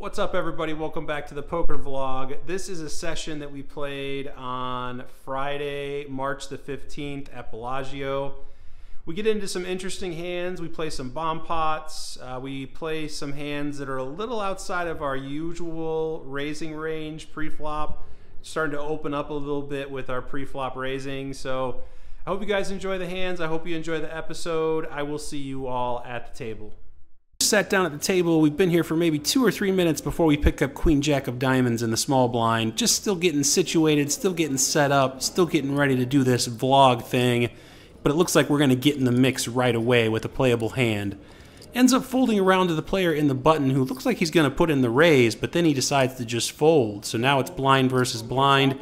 What's up, everybody? Welcome back to the poker vlog. This is a session that we played on Friday, March the 15th at Bellagio. We get into some interesting hands. We play some bomb pots. We play some hands that are a little outside of our usual raising range pre-flop. Starting to open up a little bit with our pre-flop raising. So I hope you guys enjoy the hands. I hope you enjoy the episode. I will see you all at the table. Sat down at the table. We've been here for maybe 2 or 3 minutes before we pick up Queen Jack of Diamonds in the small blind. Just still getting situated, still getting set up, still getting ready to do this vlog thing. But it looks like we're going to get in the mix right away with a playable hand. Ends up folding around to the player in the button who looks like he's going to put in the raise, but then he decides to just fold. So now it's blind versus blind.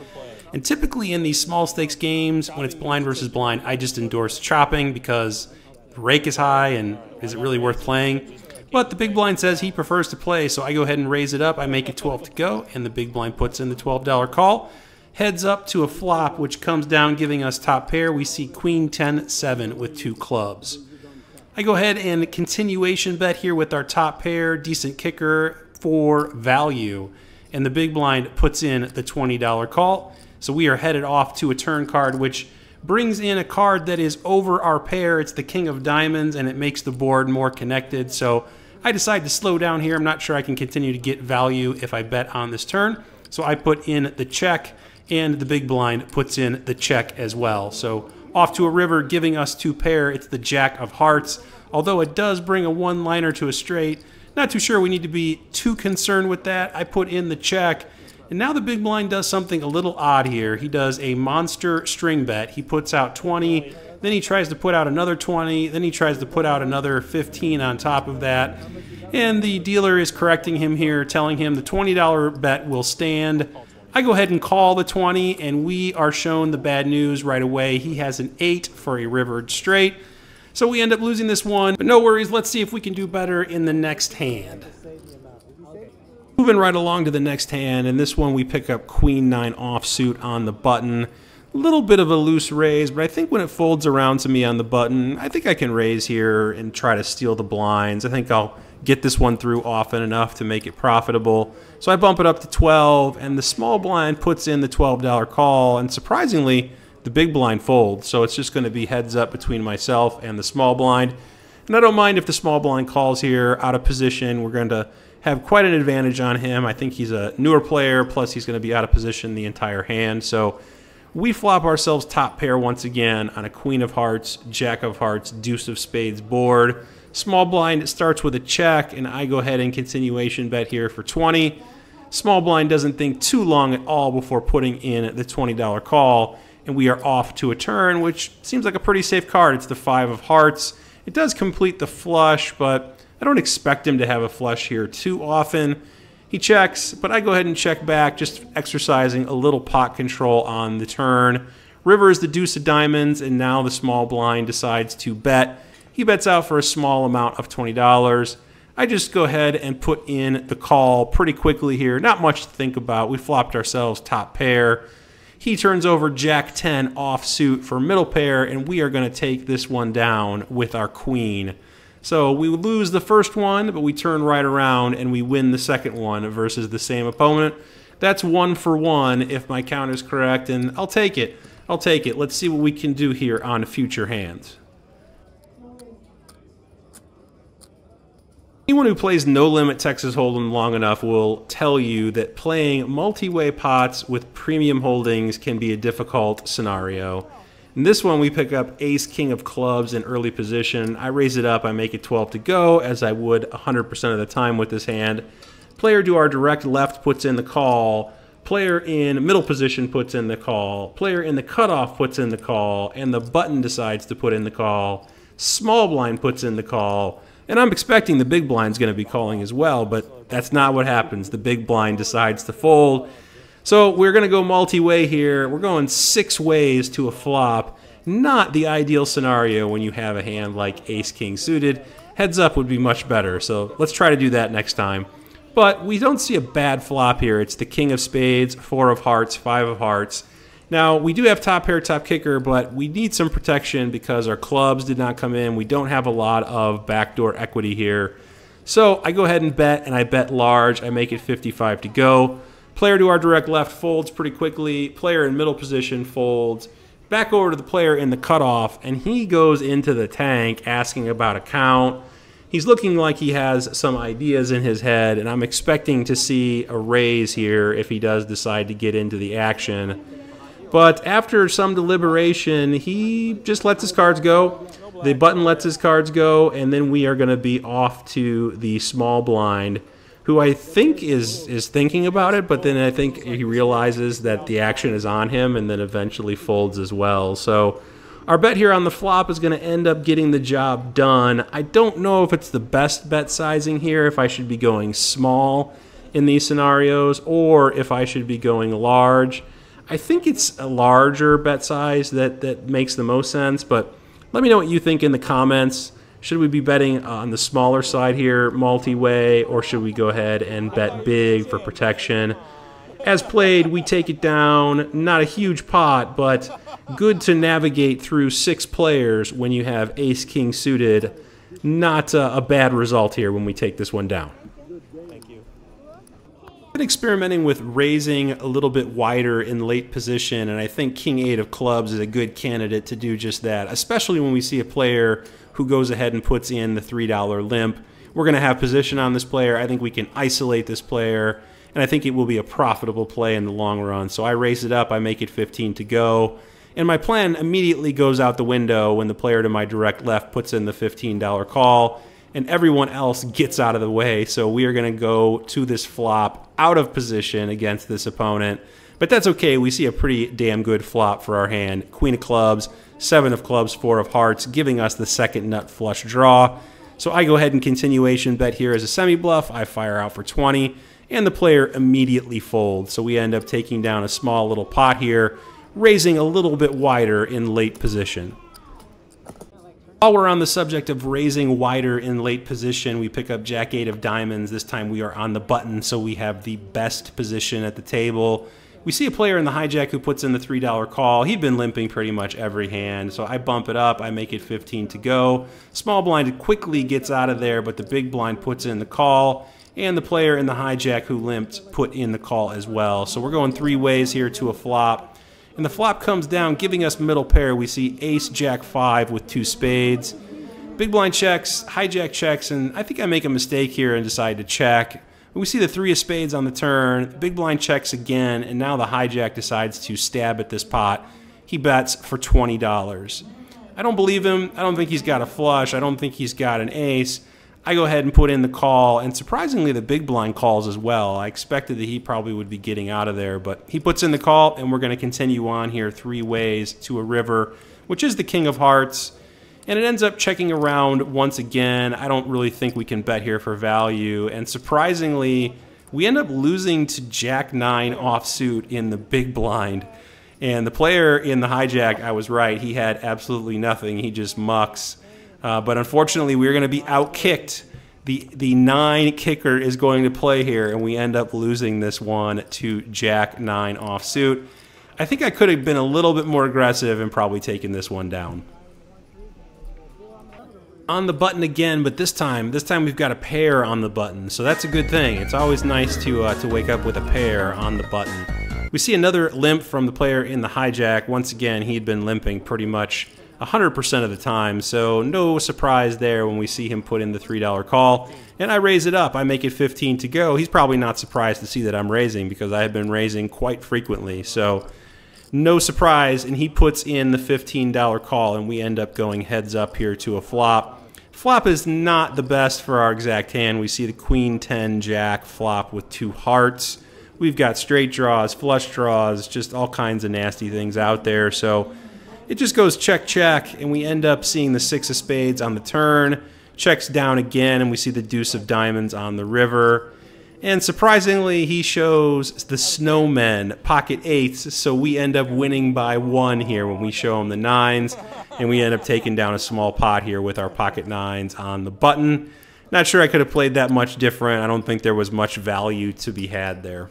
And typically in these small stakes games, when it's blind versus blind, I just endorse chopping because the rake is high and is it really worth playing? But the big blind says he prefers to play, so I go ahead and raise it up. I make it 12 to go, and the big blind puts in the $12 call. Heads up to a flop, which comes down giving us top pair. We see Queen 10-7 with 2 clubs. I go ahead and continuation bet here with our top pair, decent kicker for value. And the big blind puts in the $20 call. So we are headed off to a turn card, which brings in a card that is over our pair. It's the King of Diamonds, and it makes the board more connected. So I decide to slow down here. I'm not sure I can continue to get value if I bet on this turn. So I put in the check, and the big blind puts in the check as well. So off to a river, giving us 2 pair. It's the Jack of Hearts. Although it does bring a one-liner to a straight, not too sure we need to be too concerned with that. I put in the check. And now the big blind does something a little odd here. He does a monster string bet. He puts out 20, then he tries to put out another 20, then he tries to put out another 15 on top of that. And the dealer is correcting him here, telling him the $20 bet will stand. I go ahead and call the 20, and we are shown the bad news right away. He has an 8 for a rivered straight. So we end up losing this one, but no worries. Let's see if we can do better in the next hand. Moving right along to the next hand, and this one we pick up Queen 9 offsuit on the button. A little bit of a loose raise, but I think when it folds around to me on the button, I think I can raise here and try to steal the blinds. I think I'll get this one through often enough to make it profitable. So I bump it up to 12, and the small blind puts in the $12 call, and surprisingly, the big blind folds. So it's just going to be heads up between myself and the small blind. And I don't mind if the small blind calls here out of position. We're going to have quite an advantage on him. I think he's a newer player, plus he's going to be out of position the entire hand. So we flop ourselves top pair once again on a Queen of Hearts, Jack of Hearts, Deuce of Spades board. Small blind starts with a check, and I go ahead and continuation bet here for 20. Small blind doesn't think too long at all before putting in the $20 call, and we are off to a turn, which seems like a pretty safe card. It's the 5 of Hearts. It does complete the flush, but I don't expect him to have a flush here too often. He checks, but I go ahead and check back, just exercising a little pot control on the turn. River is the Deuce of Diamonds, and now the small blind decides to bet. He bets out for a small amount of $20. I just go ahead and put in the call pretty quickly here. Not much to think about. We flopped ourselves top pair. He turns over Jack 10 offsuit for middle pair, and we are going to take this one down with our queen. So we lose the first one, but we turn right around and we win the second one versus the same opponent. That's 1 for 1 if my count is correct, and I'll take it. I'll take it. Let's see what we can do here on future hands. Anyone who plays No Limit Texas Hold'em long enough will tell you that playing multi-way pots with premium holdings can be a difficult scenario. In this one, we pick up Ace, King of Clubs in early position. I raise it up, I make it 12 to go, as I would 100% of the time with this hand. Player to our direct left puts in the call. Player in middle position puts in the call. Player in the cutoff puts in the call, and the button decides to put in the call. Small blind puts in the call. And I'm expecting the big blind's going to be calling as well, but that's not what happens. The big blind decides to fold. So we're going to go multi-way here. We're going 6 ways to a flop. Not the ideal scenario when you have a hand like Ace-King suited. Heads up would be much better, so let's try to do that next time. But we don't see a bad flop here. It's the King of Spades, 4 of Hearts, 5 of Hearts. Now, we do have top pair, top kicker, but we need some protection because our clubs did not come in. We don't have a lot of backdoor equity here. So I go ahead and bet, and I bet large. I make it 55 to go. Player to our direct left folds pretty quickly. Player in middle position folds. Back over to the player in the cutoff, and he goes into the tank asking about a count. He's looking like he has some ideas in his head, and I'm expecting to see a raise here if he does decide to get into the action. But after some deliberation, he just lets his cards go. The button lets his cards go, and then we are going to be off to the small blind, who I think is thinking about it, but then I think he realizes that the action is on him and then eventually folds as well. So our bet here on the flop is going to end up getting the job done. I don't know if it's the best bet sizing here, if I should be going small in these scenarios, or if I should be going large. I think it's a larger bet size that makes the most sense, but let me know what you think in the comments. Should we be betting on the smaller side here, multi-way, or should we go ahead and bet big for protection? As played, we take it down. Not a huge pot, but good to navigate through 6 players when you have ace-king suited. Not a bad result here when we take this one down. Been experimenting with raising a little bit wider in late position, and I think King 8 of clubs is a good candidate to do just that, especially when we see a player who goes ahead and puts in the $3 limp. We're going to have position on this player. I think we can isolate this player, and I think it will be a profitable play in the long run. So I raise it up, I make it 15 to go, and my plan immediately goes out the window when the player to my direct left puts in the $15 call, and everyone else gets out of the way. So we are going to go to this flop out of position against this opponent. But that's okay. We see a pretty damn good flop for our hand. Queen of clubs, 7 of clubs, 4 of hearts, giving us the second nut flush draw. So I go ahead and continuation bet here as a semi-bluff. I fire out for 20, and the player immediately folds. So we end up taking down a small little pot here, raising a little bit wider in late position. While we're on the subject of raising wider in late position, we pick up Jack 8 of diamonds. This time we are on the button, so we have the best position at the table. We see a player in the hijack who puts in the $3 call. He'd been limping pretty much every hand, so I bump it up. I make it 15 to go. Small blind quickly gets out of there, but the big blind puts in the call, and the player in the hijack who limped put in the call as well. So we're going 3 ways here to a flop. And the flop comes down, giving us middle pair. We see ace, jack 5 with 2 spades. Big blind checks, hijack checks, and I think I make a mistake here and decide to check. We see the 3 of spades on the turn. Big blind checks again, and now the hijack decides to stab at this pot. He bets for $20. I don't believe him. I don't think he's got a flush. I don't think he's got an ace. I go ahead and put in the call, and surprisingly the big blind calls as well. I expected that he probably would be getting out of there, but he puts in the call, and we're going to continue on here 3 ways to a river, which is the king of hearts, and it ends up checking around once again. I don't really think we can bet here for value, and surprisingly we end up losing to jack 9 offsuit in the big blind, and the player in the hijack, I was right, he had absolutely nothing. He just mucks. But unfortunately, we're going to be out-kicked. The 9 kicker is going to play here, and we end up losing this one to jack 9 offsuit. I think I could have been a little bit more aggressive and probably taken this one down. On the button again, but this time we've got a pair on the button, so that's a good thing. It's always nice to wake up with a pair on the button. We see another limp from the player in the hijack. Once again, he'd been limping pretty much 100% of the time, so no surprise there when we see him put in the $3 call, and I raise it up. I make it 15 to go. He's probably not surprised to see that I'm raising because I have been raising quite frequently, so no surprise, and he puts in the $15 call, and we end up going heads up here to a flop. Flop is not the best for our exact hand. We see the queen 10 jack flop with 2 hearts. We've got straight draws, flush draws, just all kinds of nasty things out there, so it just goes check, check, and we end up seeing the 6 of spades on the turn. Checks down again, and we see the deuce of diamonds on the river. And surprisingly, he shows the snowmen, pocket 8s, so we end up winning by 1 here when we show him the 9s, and we end up taking down a small pot here with our pocket 9s on the button. Not sure I could have played that much different. I don't think there was much value to be had there.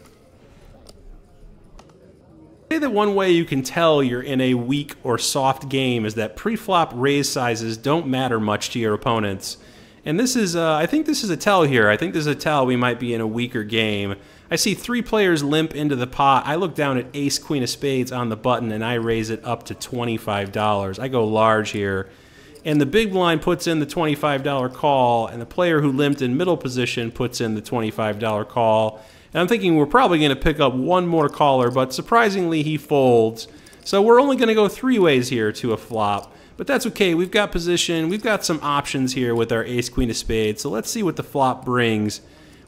Say that one way you can tell you're in a weak or soft game is that pre-flop raise sizes don't matter much to your opponents. And this is, I think this is a tell here. I think this is a tell we might be in a weaker game. I see 3 players limp into the pot. I look down at ace, queen of spades on the button, and I raise it up to $25. I go large here. And the big blind puts in the $25 call, and the player who limped in middle position puts in the $25 call. And I'm thinking we're probably going to pick up one more caller, but surprisingly he folds. So we're only going to go 3 ways here to a flop. But that's okay. We've got position. We've got some options here with our ace, queen of spades. So let's see what the flop brings.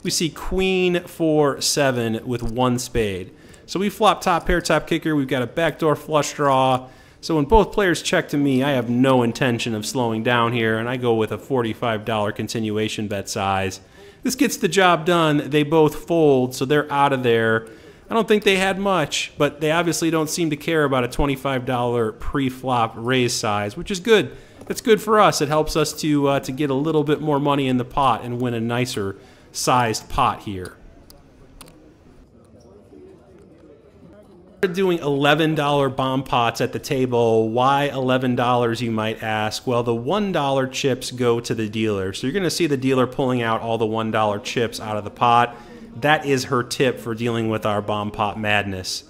We see queen 4-7 with 1 spade. So we flop top pair, top kicker. We've got a backdoor flush draw. So when both players check to me, I have no intention of slowing down here, and I go with a $45 continuation bet size. This gets the job done. They both fold, so they're out of there. I don't think they had much, but they obviously don't seem to care about a $25 pre-flop raise size, which is good. That's good for us. It helps us to get a little bit more money in the pot and win a nicer sized pot here. We're doing $11 bomb pots at the table. Why $11, you might ask? Well, the $1 chips go to the dealer. So you're going to see the dealer pulling out all the $1 chips out of the pot. That is her tip for dealing with our bomb pot madness.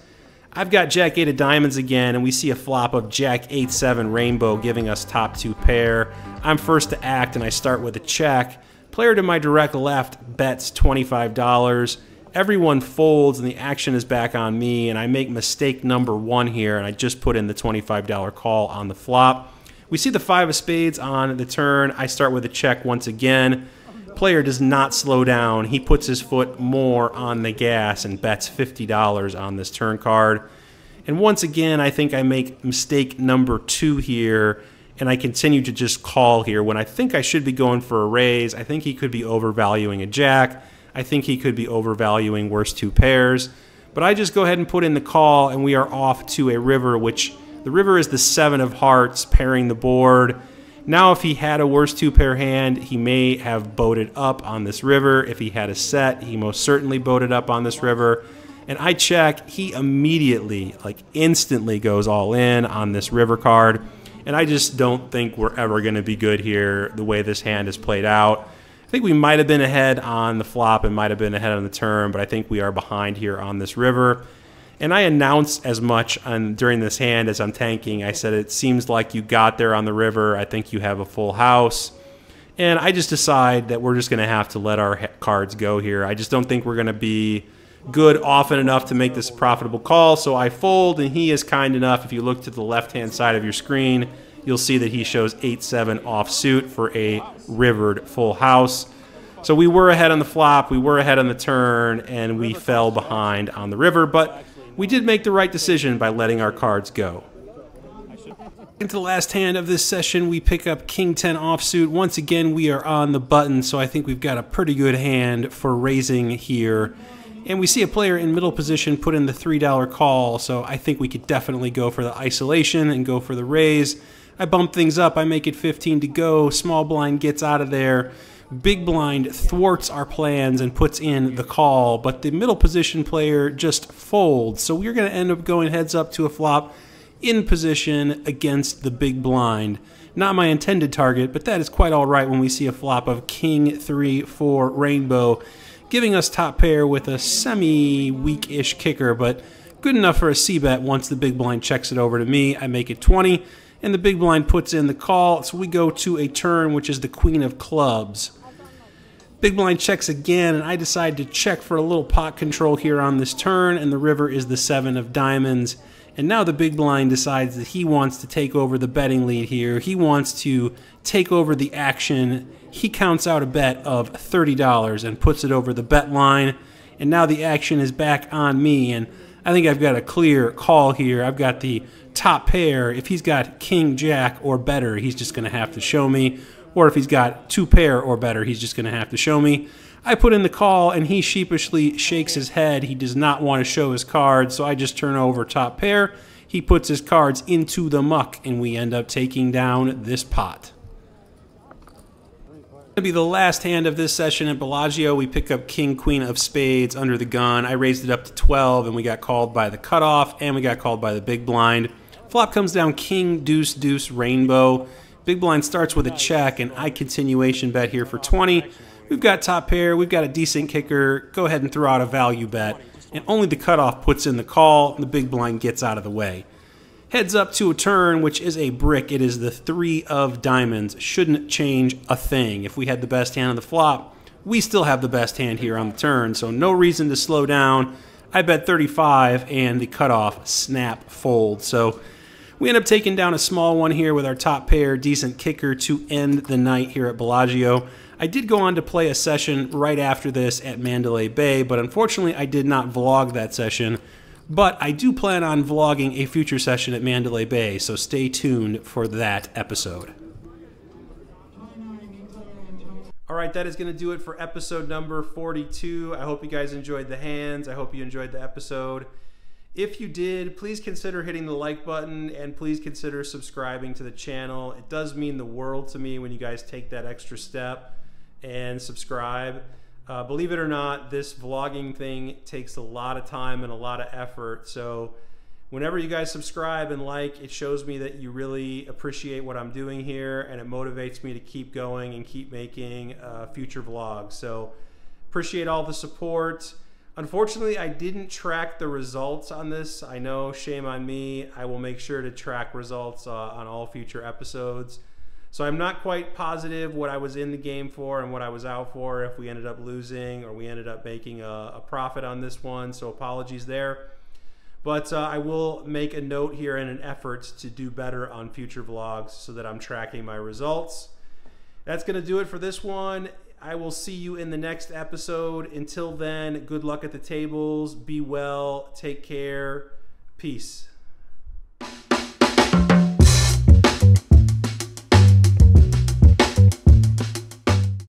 I've got Jack 8 of diamonds again, and we see a flop of Jack 8-7 rainbow giving us top 2 pair. I'm first to act, and I start with a check. Player to my direct left bets $25. Everyone folds, and the action is back on me, and I make mistake number 1 here, and I just put in the $25 call on the flop. We see the 5 of spades on the turn. I start with a check once again. Player does not slow down. He puts his foot more on the gas and bets $50 on this turn card. And once again, I think I make mistake number 2 here, and I continue to just call here when I think I should be going for a raise. I think he could be overvaluing a jack. I think he could be overvaluing worst 2 pairs. But I just go ahead and put in the call, and we are off to a river, which the river is the 7 of hearts pairing the board. Now, if he had a worst 2 pair hand, he may have boated up on this river. If he had a set, he most certainly boated up on this river. And I check, he immediately, like instantly goes all in on this river card. And I just don't think we're ever going to be good here the way this hand is played out. I think we might have been ahead on the flop and might have been ahead on the turn, but I think we are behind here on this river. And I announced as much during this hand as I'm tanking. I said, it seems like you got there on the river. I think you have a full house. And I just decide that we're just going to have to let our cards go here. I just don't think we're going to be good often enough to make this a profitable call. So I fold, and he is kind enough. If you look to the left-hand side of your screen, you'll see that he shows 8-7 offsuit for a rivered full house. So we were ahead on the flop, we were ahead on the turn, and we fell behind on the river. But we did make the right decision by letting our cards go. Into the last hand of this session, we pick up King 10 offsuit. Once again, we are on the button, so I think we've got a pretty good hand for raising here. And we see a player in middle position put in the $3 call, so I think we could definitely go for the isolation and go for the raise. I bump things up, I make it 15 to go, small blind gets out of there. Big blind thwarts our plans and puts in the call, but the middle position player just folds. So we're going to end up going heads up to a flop in position against the big blind. Not my intended target, but that is quite all right when we see a flop of King 3-4 rainbow, giving us top pair with a semi-weak-ish kicker, but good enough for a c-bet once the big blind checks it over to me. I make it 20, and the big blind puts in the call, so we go to a turn, which is the queen of clubs. Big blind checks again, and I decide to check for a little pot control here on this turn, and the river is the 7 of diamonds. And now the big blind decides that he wants to take over the betting lead here. He wants to take over the action. He counts out a bet of $30 and puts it over the bet line. And now the action is back on me, and I think I've got a clear call here. I've got the top pair. If he's got king, jack, or better, he's just going to have to show me. Or if he's got 2 pair or better, he's just going to have to show me. I put in the call, and he sheepishly shakes his head. He does not want to show his cards, so I just turn over top pair. He puts his cards into the muck, and we end up taking down this pot. Going to be the last hand of this session at Bellagio. We pick up King, Queen of spades under the gun. I raised it up to 12, and we got called by the cutoff, and we got called by the big blind. Flop comes down King, Deuce, Deuce, rainbow. Big blind starts with a check, and I continuation bet here for 20. We've got top pair, we've got a decent kicker. Go ahead and throw out a value bet. And only the cutoff puts in the call, and the big blind gets out of the way. Heads up to a turn, which is a brick. It is the 3 of diamonds. Shouldn't change a thing. If we had the best hand on the flop, we still have the best hand here on the turn, so no reason to slow down. I bet 35, and the cutoff snap fold. So we end up taking down a small one here with our top pair, decent kicker to end the night here at Bellagio. I did go on to play a session right after this at Mandalay Bay, but unfortunately I did not vlog that session. But I do plan on vlogging a future session at Mandalay Bay, so stay tuned for that episode. All right, that is going to do it for episode number 42. I hope you guys enjoyed the hands. I hope you enjoyed the episode. If you did, please consider hitting the like button and please consider subscribing to the channel. It does mean the world to me when you guys take that extra step and subscribe. Believe it or not, this vlogging thing takes a lot of time and a lot of effort. So whenever you guys subscribe and like, it shows me that you really appreciate what I'm doing here, and it motivates me to keep going and keep making future vlogs. So appreciate all the support. Unfortunately, I didn't track the results on this. I know, shame on me. I will make sure to track results on all future episodes. So I'm not quite positive what I was in the game for and what I was out for, if we ended up losing or we ended up making a profit on this one. So apologies there. But I will make a note here in an effort to do better on future vlogs so that I'm tracking my results. That's going to do it for this one. I will see you in the next episode. Until then, good luck at the tables. Be well. Take care. Peace.